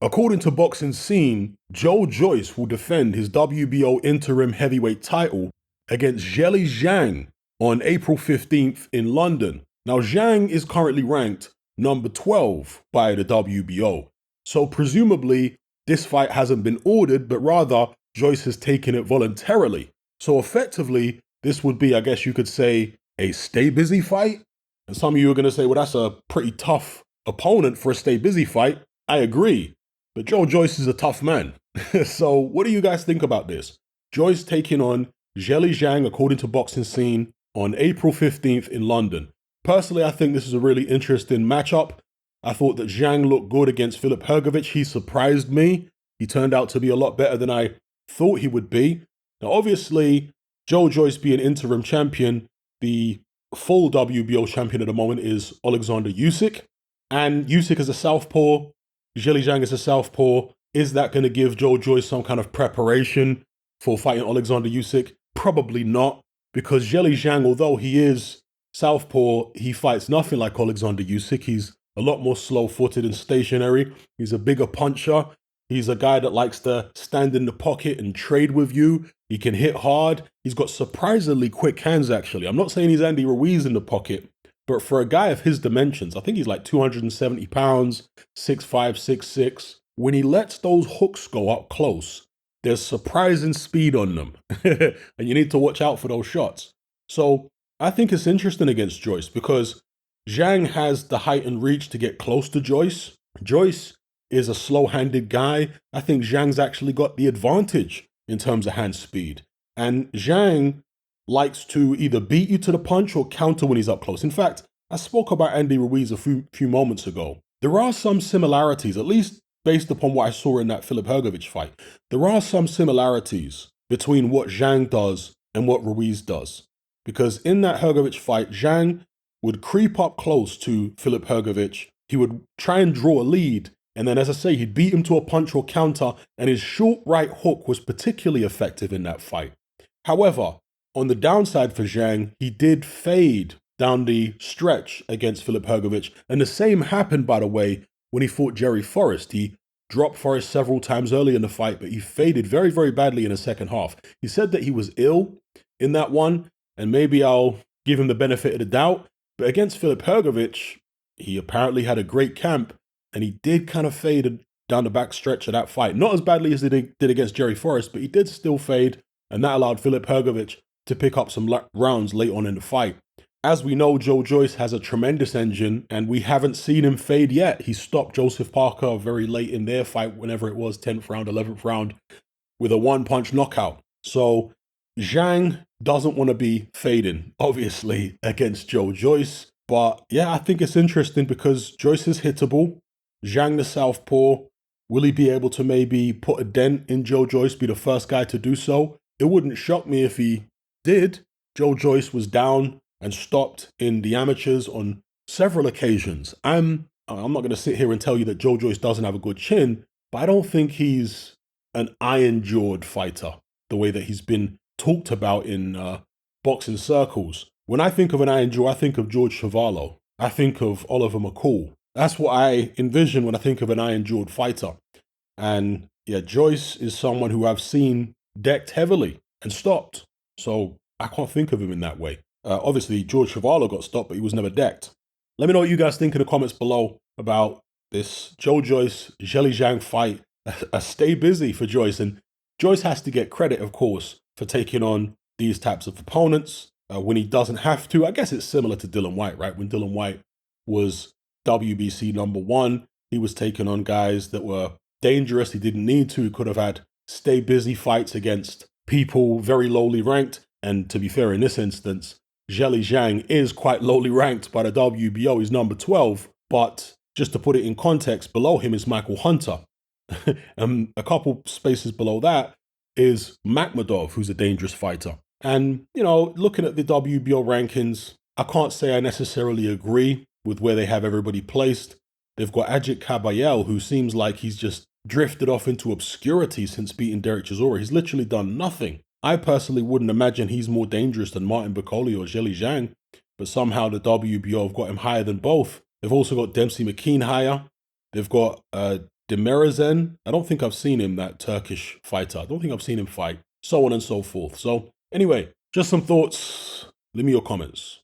According to Boxing Scene, Joyce will defend his WBO interim heavyweight title against Zhang on April 15th in London. Now, Zhang is currently ranked number 12 by the WBO. So presumably, this fight hasn't been ordered, but rather Joyce has taken it voluntarily. So effectively, this would be, I guess you could say, a stay busy fight. And some of you are going to say, well, that's a pretty tough opponent for a stay busy fight. I agree. But Joyce is a tough man. So what do you guys think about this? Joyce taking on Zhang, according to Boxing Scene, on April 15th in London. Personally, I think this is a really interesting matchup. I thought that Zhang looked good against Filip Hrgović. He surprised me. He turned out to be a lot better than I thought he would be. Now, obviously, Joyce being interim champion, the full WBO champion at the moment is Alexander Usyk. And Usyk is a southpaw. Zhang is a southpaw. Is that going to give Joyce some kind of preparation for fighting Alexander Usyk? Probably not, because Zhang, although he is southpaw, he fights nothing like Alexander Usyk. He's a lot more slow-footed and stationary. He's a bigger puncher. He's a guy that likes to stand in the pocket and trade with you. He can hit hard. He's got surprisingly quick hands, actually. I'm not saying he's Andy Ruiz in the pocket, but for a guy of his dimensions, I think he's like 270 pounds, 6'5", 6'6". When he lets those hooks go up close, there's surprising speed on them. And you need to watch out for those shots. So I think it's interesting against Joyce because Zhang has the height and reach to get close to Joyce. Joyce is a slow-handed guy. I think Zhang's actually got the advantage in terms of hand speed. And Zhang likes to either beat you to the punch or counter when he's up close. In fact, I spoke about Andy Ruiz a few moments ago. There are some similarities, at least based upon what I saw in that Filip Hrgović fight. There are some similarities between what Zhang does and what Ruiz does. Because in that Hrgović fight, Zhang would creep up close to Filip Hrgović. He would try and draw a lead. And then, as I say, he'd beat him to a punch or counter. And his short right hook was particularly effective in that fight. However, on the downside for Zhang, he did fade down the stretch against Filip Hrgović. And the same happened, by the way, when he fought Jerry Forrest. He dropped Forrest several times early in the fight, but he faded very, very badly in the second half. He said that he was ill in that one, and maybe I'll give him the benefit of the doubt. But against Filip Hrgović, he apparently had a great camp, and he did kind of fade down the back stretch of that fight. Not as badly as he did against Jerry Forrest, but he did still fade, and that allowed Filip Hrgović to pick up some rounds late on in the fight. As we know, Joyce has a tremendous engine, and we haven't seen him fade yet. He stopped Joseph Parker very late in their fight, whenever it was, 10th round, 11th round, with a one-punch knockout. So Zhang doesn't want to be fading, obviously, against Joyce. But yeah, I think it's interesting because Joyce is hittable. Zhang the southpaw, will he be able to maybe put a dent in Joyce, be the first guy to do so? It wouldn't shock me if he did. Joyce was down and stopped in the amateurs on several occasions. I'm not going to sit here and tell you that Joyce doesn't have a good chin, but I don't think he's an iron-jawed fighter, the way that he's been talked about in boxing circles. When I think of an iron jaw, I think of George Chuvalo. I think of Oliver McCall. That's what I envision when I think of an iron-jawed fighter. And yeah, Joyce is someone who I've seen decked heavily and stopped. So I can't think of him in that way. Obviously, George Chuvalo got stopped, but he was never decked. Let me know what you guys think in the comments below about this Joyce Zhang fight. Stay busy for Joyce. And Joyce has to get credit, of course, for taking on these types of opponents when he doesn't have to. I guess it's similar to Dillian Whyte, right? When Dillian Whyte was WBC #1, he was taking on guys that were dangerous. He didn't need to. He could have had stay busy fights against people very lowly ranked. And to be fair, in this instance, Zhang is quite lowly ranked by the WBO. He's number 12. But just to put it in context, below him is Michael Hunter. And a couple spaces below that is Makhmudov, who's a dangerous fighter. And, you know, looking at the WBO rankings, I can't say I necessarily agree with where they have everybody placed. They've got Ajit Kabayel, who seems like he's just drifted off into obscurity since beating Derek Chisora. He's literally done nothing. I personally wouldn't imagine he's more dangerous than Martin Bakole or Zhang, but somehow the WBO have got him higher than both. They've also got Dempsey McKean higher. They've got Demirezen. I don't think I've seen him, that Turkish fighter. I don't think I've seen him fight. So on and so forth. So anyway, just some thoughts. Leave me your comments.